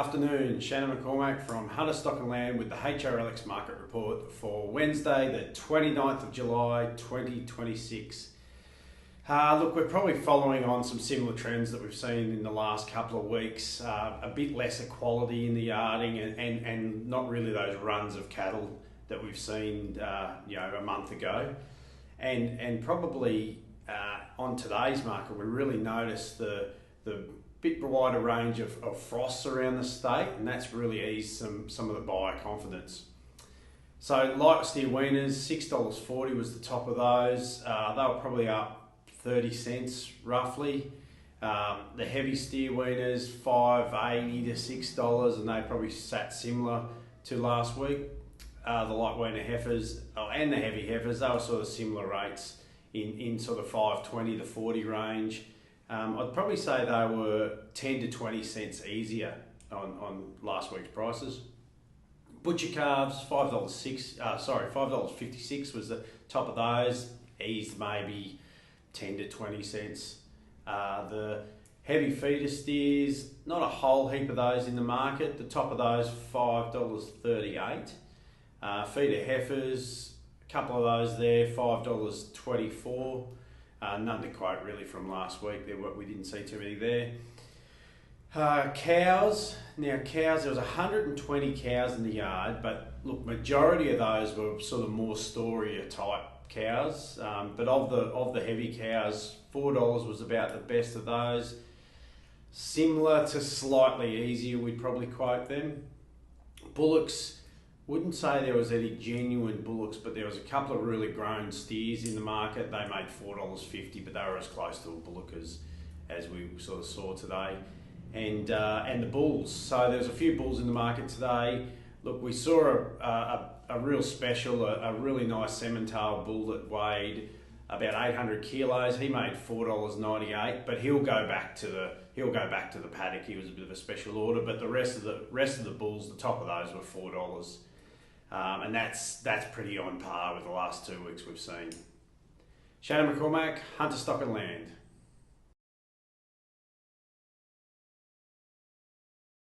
afternoon, Shannon McCormack from Hunter Stock and Land with the HRLX Market Report for Wednesday the 29th of July 2026. Look, we're probably following on some similar trends that we've seen in the last couple of weeks. A bit lesser quality in the yarding and not really those runs of cattle that we've seen a month ago. And probably on today's market, we really noticed the bit wider range of frosts around the state, and that's really eased some of the buyer confidence. So light steer weaners, $6.40 was the top of those. They were probably up 30 cents roughly. The heavy steer weaners, $5.80 to $6, and they probably sat similar to last week. The light weaner heifers and the heavy heifers, they were sort of similar rates in sort of $5.20 to $40 range. I'd probably say they were 10 to 20 cents easier on last week's prices. Butcher calves, $5.56 was the top of those, eased maybe 10 to 20 cents. The heavy feeder steers, not a whole heap of those in the market. The top of those, $5.38. Feeder heifers, a couple of those there, $5.24. None to quote really from last week. We didn't see too many there. Cows. Now cows, there was 120 cows in the yard, but look, majority of those were sort of more storier type cows. But of the heavy cows, $4 was about the best of those. Similar to slightly easier, we'd probably quote them. Bullocks. Wouldn't say there was any genuine bullocks, but there was a couple of really grown steers in the market. They made $4.50, but they were as close to a bullock as we sort of saw today. And the bulls. So there's a few bulls in the market today. Look, we saw a real special, a really nice Simmental bull that weighed about 800 kilos. He made $4.98, but he'll go back to the paddock. He was a bit of a special order, but the rest of the bulls, the top of those were $4. And that's pretty on par with the last 2 weeks we've seen. Shannon McCormack, Hunter Stock and Land.